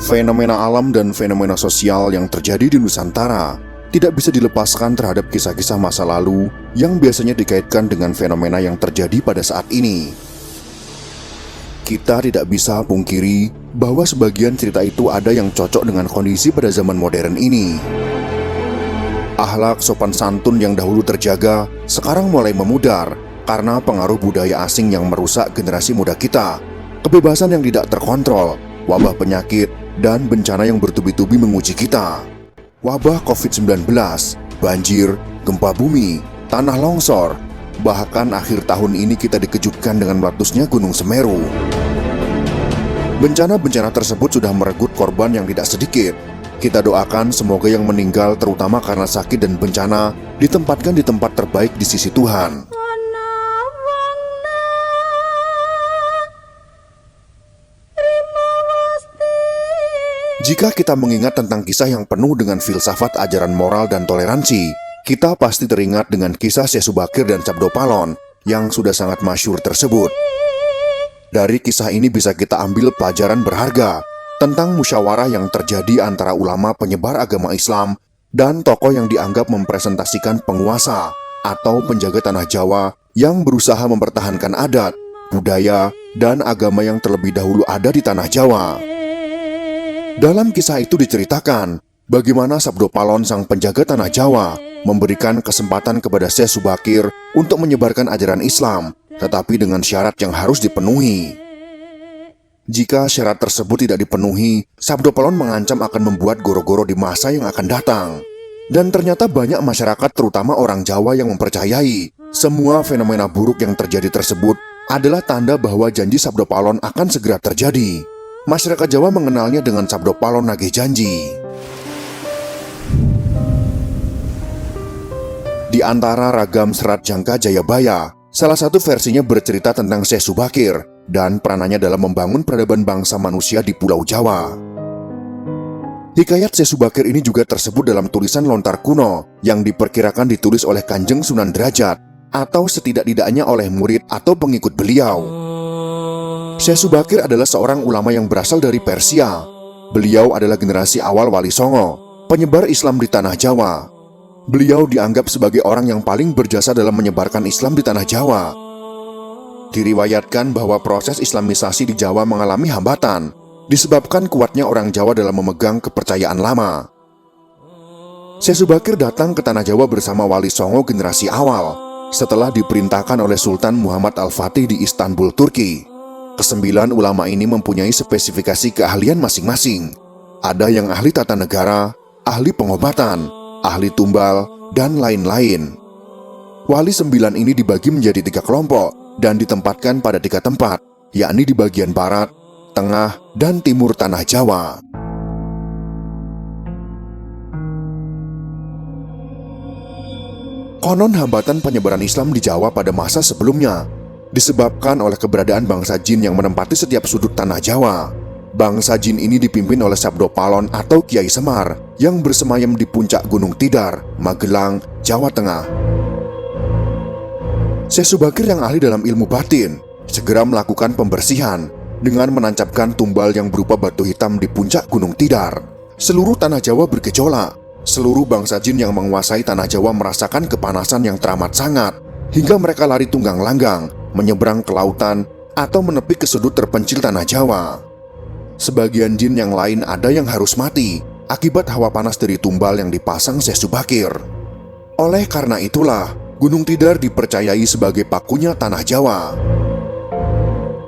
Fenomena alam dan fenomena sosial yang terjadi di Nusantara tidak bisa dilepaskan terhadap kisah-kisah masa lalu yang biasanya dikaitkan dengan fenomena yang terjadi pada saat ini. Kita tidak bisa pungkiri bahwa sebagian cerita itu ada yang cocok dengan kondisi pada zaman modern ini. Akhlak sopan santun yang dahulu terjaga sekarang mulai memudar karena pengaruh budaya asing yang merusak generasi muda kita. Kebebasan yang tidak terkontrol, wabah penyakit, dan bencana yang bertubi-tubi menguji kita. Wabah COVID-19, banjir, gempa bumi, tanah longsor, bahkan akhir tahun ini kita dikejutkan dengan meletusnya Gunung Semeru. Bencana-bencana tersebut sudah merenggut korban yang tidak sedikit. Kita doakan semoga yang meninggal terutama karena sakit dan bencana ditempatkan di tempat terbaik di sisi Tuhan. Jika kita mengingat tentang kisah yang penuh dengan filsafat ajaran moral dan toleransi, kita pasti teringat dengan kisah Syekh Subakir dan Sabdo Palon yang sudah sangat masyhur tersebut. Dari kisah ini bisa kita ambil pelajaran berharga tentang musyawarah yang terjadi antara ulama penyebar agama Islam dan tokoh yang dianggap mempresentasikan penguasa atau penjaga tanah Jawa yang berusaha mempertahankan adat, budaya, dan agama yang terlebih dahulu ada di tanah Jawa. Dalam kisah itu diceritakan bagaimana Sabdo Palon sang penjaga tanah Jawa memberikan kesempatan kepada Syekh Subakir untuk menyebarkan ajaran Islam, tetapi dengan syarat yang harus dipenuhi. Jika syarat tersebut tidak dipenuhi, Sabdo Palon mengancam akan membuat goro-goro di masa yang akan datang. Dan ternyata banyak masyarakat terutama orang Jawa yang mempercayai semua fenomena buruk yang terjadi tersebut adalah tanda bahwa janji Sabdo Palon akan segera terjadi. Masyarakat Jawa mengenalnya dengan Sabdo Palon Nagih Janji. Di antara ragam serat Jangka Jayabaya, salah satu versinya bercerita tentang Syekh Subakir dan peranannya dalam membangun peradaban bangsa manusia di Pulau Jawa. Hikayat Syekh Subakir ini juga tersebut dalam tulisan lontar kuno yang diperkirakan ditulis oleh Kanjeng Sunan Derajat atau setidak-tidaknya oleh murid atau pengikut beliau. Syekh Subakir adalah seorang ulama yang berasal dari Persia. Beliau adalah generasi awal Wali Songo, penyebar Islam di tanah Jawa. Beliau dianggap sebagai orang yang paling berjasa dalam menyebarkan Islam di tanah Jawa. Diriwayatkan bahwa proses Islamisasi di Jawa mengalami hambatan, disebabkan kuatnya orang Jawa dalam memegang kepercayaan lama. Syekh Subakir datang ke tanah Jawa bersama Wali Songo generasi awal, setelah diperintahkan oleh Sultan Muhammad Al-Fatih di Istanbul, Turki. Kesembilan ulama ini mempunyai spesifikasi keahlian masing-masing. Ada yang ahli tata negara, ahli pengobatan, ahli tumbal, dan lain-lain. Wali 9 ini dibagi menjadi 3 kelompok dan ditempatkan pada 3 tempat, yakni di bagian barat, tengah, dan timur tanah Jawa. Konon hambatan penyebaran Islam di Jawa pada masa sebelumnya disebabkan oleh keberadaan bangsa jin yang menempati setiap sudut tanah Jawa. Bangsa jin ini dipimpin oleh Sabdo Palon atau Kiai Semar yang bersemayam di puncak Gunung Tidar, Magelang, Jawa Tengah. Syekh Subakir yang ahli dalam ilmu batin segera melakukan pembersihan dengan menancapkan tumbal yang berupa batu hitam di puncak Gunung Tidar. Seluruh tanah Jawa bergejolak. Seluruh bangsa jin yang menguasai tanah Jawa merasakan kepanasan yang teramat sangat, hingga mereka lari tunggang langgang, menyeberang ke lautan, atau menepi ke sudut terpencil tanah Jawa. Sebagian jin yang lain ada yang harus mati akibat hawa panas dari tumbal yang dipasang Syekh Subakir. Oleh karena itulah, Gunung Tidar dipercayai sebagai pakunya tanah Jawa.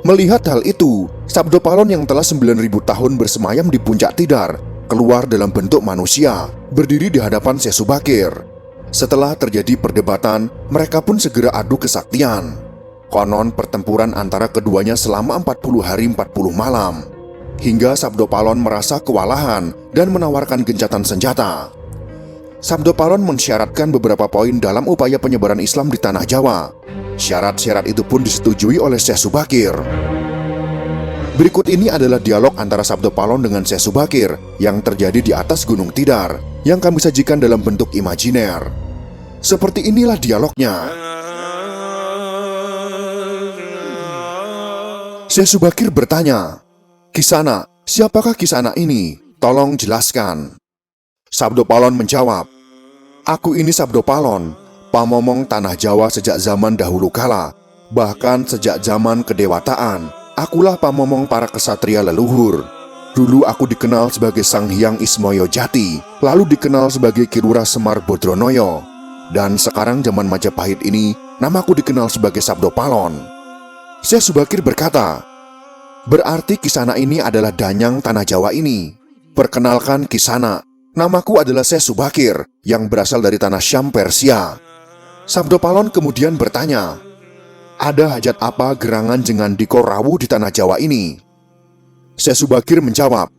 Melihat hal itu, Sabdo Palon yang telah 9.000 tahun bersemayam di puncak Tidar keluar dalam bentuk manusia, berdiri di hadapan Syekh Subakir. Setelah terjadi perdebatan, mereka pun segera adu kesaktian. Konon pertempuran antara keduanya selama 40 hari 40 malam, hingga Sabdo Palon merasa kewalahan dan menawarkan gencatan senjata. Sabdo Palon mensyaratkan beberapa poin dalam upaya penyebaran Islam di tanah Jawa. Syarat-syarat itu pun disetujui oleh Syekh Subakir. Berikut ini adalah dialog antara Sabdo Palon dengan Syekh Subakir yang terjadi di atas Gunung Tidar, yang kami sajikan dalam bentuk imajiner. Seperti inilah dialognya. Syekh Subakir bertanya, "Kisana, "Siapakah Kisana ini? Tolong jelaskan." Sabdo Palon menjawab, "Aku ini Sabdo Palon, pamomong tanah Jawa sejak zaman dahulu kala. Bahkan sejak zaman kedewataan, akulah pamomong para kesatria leluhur. Dulu aku dikenal sebagai Sang Hyang Ismoyo Jati, lalu dikenal sebagai Ki Lurah Semar Bodronoyo. Dan sekarang zaman Majapahit ini, namaku dikenal sebagai Sabdo Palon." Syekh Subakir berkata, "Berarti Kisana ini adalah danyang tanah Jawa ini. Perkenalkan Kisana, namaku adalah Syekh Subakir yang berasal dari tanah Syam Persia." Sabdo Palon kemudian bertanya, "Ada hajat apa gerangan jengan diko rawuh di tanah Jawa ini?" Syekh Subakir menjawab,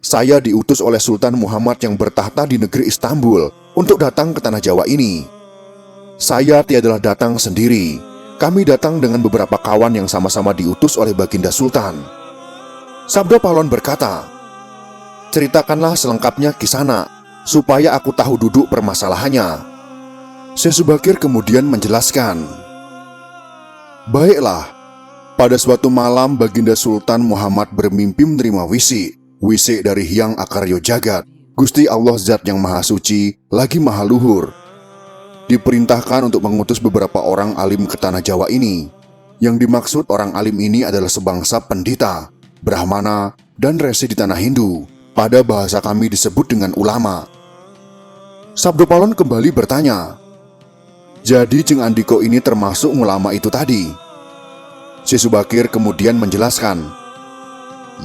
"Saya diutus oleh Sultan Muhammad yang bertahta di negeri Istanbul untuk datang ke tanah Jawa ini. Saya tiadalah datang sendiri. Kami datang dengan beberapa kawan yang sama-sama diutus oleh Baginda Sultan." Sabdo Palon berkata, "Ceritakanlah selengkapnya Kisana, supaya aku tahu duduk permasalahannya." Syekh Subakir kemudian menjelaskan, "Baiklah, pada suatu malam Baginda Sultan Muhammad bermimpi menerima wisi dari Hyang Akaryo Jagat, Gusti Allah Zat yang Maha Suci lagi Maha Luhur. Diperintahkan untuk mengutus beberapa orang alim ke tanah Jawa ini. Yang dimaksud orang alim ini adalah sebangsa pendeta, brahmana, dan resi di tanah Hindu. Pada bahasa kami disebut dengan ulama." Sabdo Palon kembali bertanya, "Jadi Jeng Andiko ini termasuk ulama itu tadi?" Syekh Subakir kemudian menjelaskan,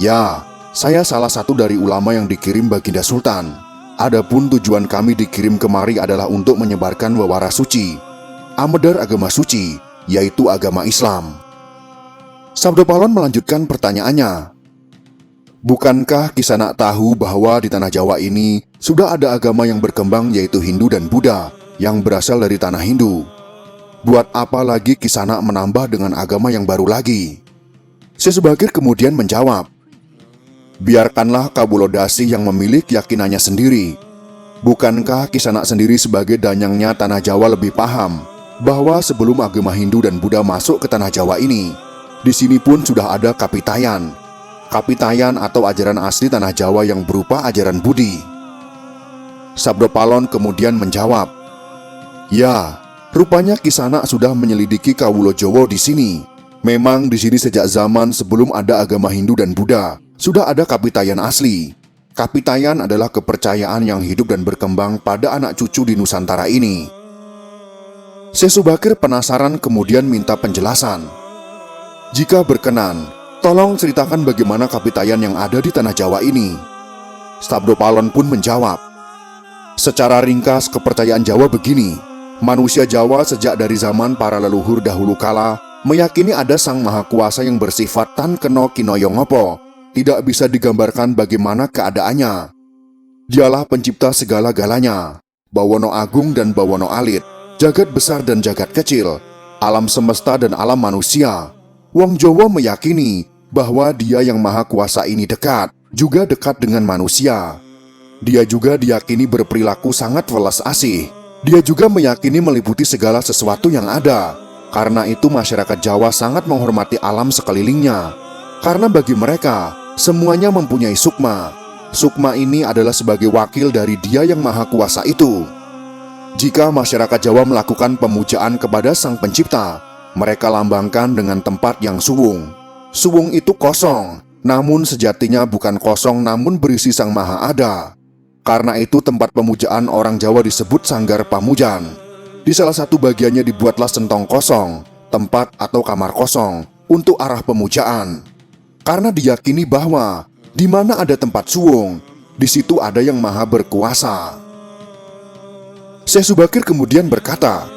"Ya, saya salah satu dari ulama yang dikirim Baginda Sultan. Adapun tujuan kami dikirim kemari adalah untuk menyebarkan wawara suci, amedar agama suci, yaitu agama Islam." Sabdo Palon melanjutkan pertanyaannya, "Bukankah Kisana tahu bahwa di tanah Jawa ini sudah ada agama yang berkembang yaitu Hindu dan Buddha yang berasal dari tanah Hindu? Buat apa lagi Kisana menambah dengan agama yang baru lagi?" Syekh Subakir kemudian menjawab, "Biarkanlah Kabulodasi yang memilih keyakinannya sendiri. Bukankah Kisana sendiri sebagai danyangnya tanah Jawa lebih paham bahwa sebelum agama Hindu dan Buddha masuk ke tanah Jawa ini, di sini pun sudah ada Kapitayan. Kapitayan atau ajaran asli tanah Jawa yang berupa ajaran Budi." Sabdo Palon kemudian menjawab, "Ya, rupanya Kisana sudah menyelidiki Kawulo Jowo di sini. Memang di sini sejak zaman sebelum ada agama Hindu dan Buddha, sudah ada Kapitayan asli. Kapitayan adalah kepercayaan yang hidup dan berkembang pada anak cucu di Nusantara ini." Syekh Subakir penasaran kemudian minta penjelasan. "Jika berkenan, tolong ceritakan bagaimana Kapitayan yang ada di tanah Jawa ini." Sabdo Palon pun menjawab, "Secara ringkas kepercayaan Jawa begini. Manusia Jawa sejak dari zaman para leluhur dahulu kala meyakini ada Sang Maha Kuasa yang bersifat tan keno kinoyo ngopo, tidak bisa digambarkan bagaimana keadaannya. Dialah pencipta segala-galanya, Bawono Agung dan Bawono Alit, jagat besar dan jagat kecil, alam semesta dan alam manusia. Wong Jawa meyakini bahwa Dia yang Maha Kuasa ini dekat, juga dekat dengan manusia. Dia juga diyakini berperilaku sangat welas asih. Dia juga meyakini meliputi segala sesuatu yang ada. Karena itu masyarakat Jawa sangat menghormati alam sekelilingnya. Karena bagi mereka, semuanya mempunyai sukma. Sukma ini adalah sebagai wakil dari Dia yang Maha Kuasa itu. Jika masyarakat Jawa melakukan pemujaan kepada Sang Pencipta, mereka lambangkan dengan tempat yang suwung. Suwung itu kosong, namun sejatinya bukan kosong namun berisi Sang Maha Ada. Karena itu tempat pemujaan orang Jawa disebut Sanggar Pamujan. Di salah satu bagiannya dibuatlah sentong kosong, tempat atau kamar kosong, untuk arah pemujaan. Karena diyakini bahwa di mana ada tempat suwung, di situ ada yang maha berkuasa." Syekh Subakir kemudian berkata,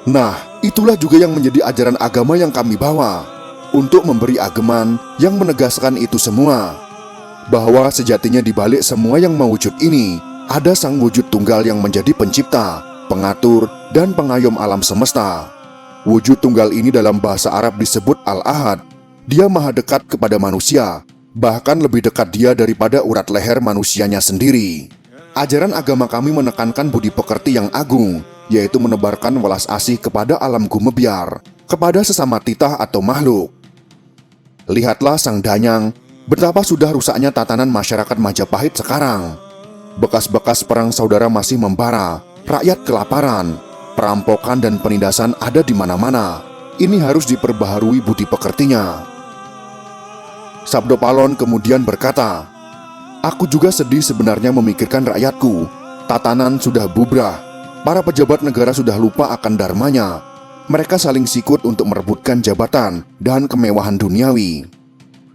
"Nah, itulah juga yang menjadi ajaran agama yang kami bawa, untuk memberi ageman yang menegaskan itu semua. Bahwa sejatinya di balik semua yang mewujud ini, ada Sang Wujud Tunggal yang menjadi pencipta, pengatur, dan pengayom alam semesta. Wujud Tunggal ini dalam bahasa Arab disebut Al-Ahad. Dia maha dekat kepada manusia, bahkan lebih dekat Dia daripada urat leher manusianya sendiri. Ajaran agama kami menekankan budi pekerti yang agung, yaitu menebarkan welas asih kepada alam gumebyar, kepada sesama titah atau makhluk. Lihatlah Sang Danyang, Betapa sudah rusaknya tatanan masyarakat Majapahit sekarang. Bekas-bekas perang saudara masih membara, rakyat kelaparan, perampokan dan penindasan ada di mana-mana. Ini harus diperbaharui budi pekertinya. Sabdo Palon kemudian berkata, "Aku juga sedih sebenarnya memikirkan rakyatku. Tatanan sudah bubrah. Para pejabat negara sudah lupa akan dharmanya. Mereka saling sikut untuk merebutkan jabatan dan kemewahan duniawi.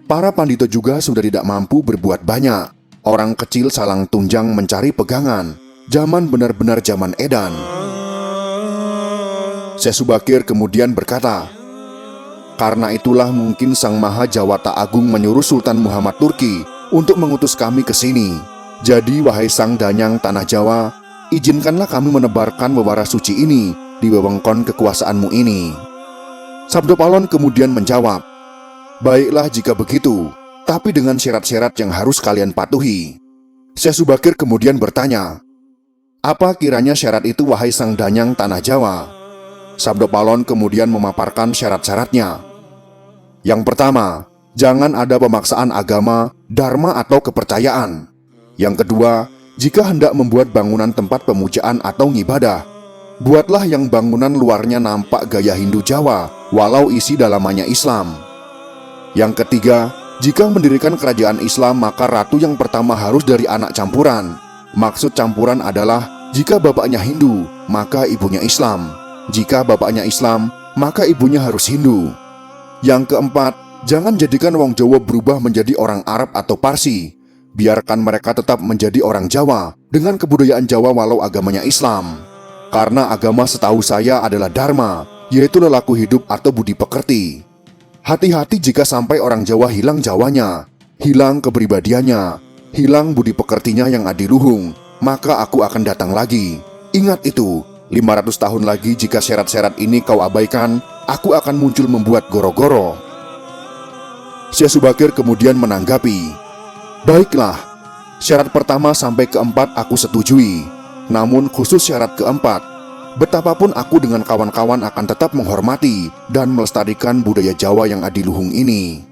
Para pandito juga sudah tidak mampu berbuat banyak. Orang kecil salang tunjang mencari pegangan. Zaman benar-benar zaman edan." Syekh Subakir kemudian berkata, "Karena itulah mungkin Sang Maha Jawata Agung menyuruh Sultan Muhammad Turki untuk mengutus kami ke sini. Jadi wahai Sang Danyang Tanah Jawa, izinkanlah kami menebarkan wewara suci ini di wewengkon kekuasaanmu ini." Sabdo Palon kemudian menjawab, "Baiklah jika begitu, tapi dengan syarat-syarat yang harus kalian patuhi." Syekh Subakir kemudian bertanya, "Apa kiranya syarat itu wahai Sang Danyang Tanah Jawa?" Sabdo Palon kemudian memaparkan syarat-syaratnya. Yang pertama, jangan ada pemaksaan agama, dharma atau kepercayaan. Yang kedua, jika hendak membuat bangunan tempat pemujaan atau ngibadah, buatlah yang bangunan luarnya nampak gaya Hindu Jawa, walau isi dalamannya Islam. Yang ketiga, jika mendirikan kerajaan Islam, maka ratu yang pertama harus dari anak campuran. Maksud campuran adalah jika bapaknya Hindu, maka ibunya Islam. Jika bapaknya Islam, maka ibunya harus Hindu. Yang keempat, jangan jadikan wong Jawa berubah menjadi orang Arab atau Parsi. Biarkan mereka tetap menjadi orang Jawa dengan kebudayaan Jawa walau agamanya Islam. Karena agama setahu saya adalah dharma, yaitu lelaku hidup atau budi pekerti. Hati-hati jika sampai orang Jawa hilang Jawanya, hilang kepribadiannya, hilang budi pekertinya yang adiluhung, maka aku akan datang lagi. Ingat itu, 500 tahun lagi jika syarat-syarat ini kau abaikan, aku akan muncul membuat goro-goro." Syekh Subakir kemudian menanggapi, "Baiklah, syarat pertama sampai keempat aku setujui. Namun khusus syarat keempat, betapapun aku dengan kawan-kawan akan tetap menghormati dan melestarikan budaya Jawa yang adiluhung ini.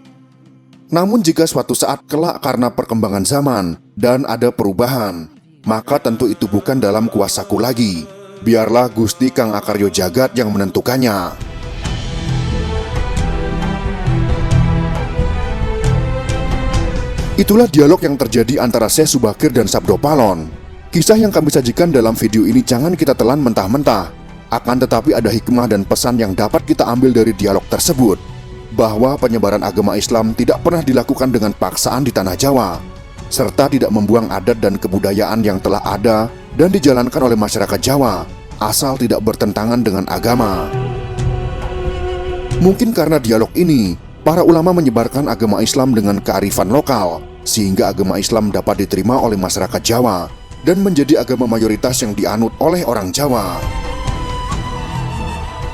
Namun jika suatu saat kelak karena perkembangan zaman dan ada perubahan, maka tentu itu bukan dalam kuasaku lagi. Biarlah Gusti Kang Akaryo Jagat yang menentukannya." Itulah dialog yang terjadi antara Syekh Subakir dan Sabdo Palon. Kisah yang kami sajikan dalam video ini jangan kita telan mentah-mentah. Akan tetapi ada hikmah dan pesan yang dapat kita ambil dari dialog tersebut, bahwa penyebaran agama Islam tidak pernah dilakukan dengan paksaan di tanah Jawa, serta tidak membuang adat dan kebudayaan yang telah ada dan dijalankan oleh masyarakat Jawa, asal tidak bertentangan dengan agama. Mungkin karena dialog ini, para ulama menyebarkan agama Islam dengan kearifan lokal, sehingga agama Islam dapat diterima oleh masyarakat Jawa dan menjadi agama mayoritas yang dianut oleh orang Jawa.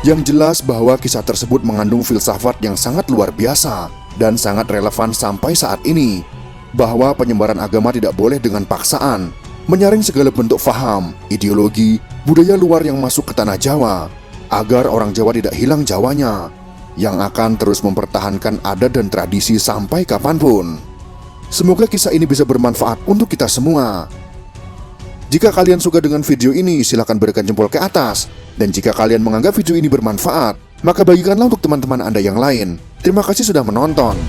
Yang jelas bahwa kisah tersebut mengandung filsafat yang sangat luar biasa dan sangat relevan sampai saat ini, bahwa penyebaran agama tidak boleh dengan paksaan, menyaring segala bentuk faham, ideologi, budaya luar yang masuk ke tanah Jawa, agar orang Jawa tidak hilang Jawanya, yang akan terus mempertahankan adat dan tradisi sampai kapanpun. Semoga kisah ini bisa bermanfaat untuk kita semua. Jika kalian suka dengan video ini, silahkan berikan jempol ke atas. Dan jika kalian menganggap video ini bermanfaat, maka bagikanlah untuk teman-teman Anda yang lain. Terima kasih sudah menonton.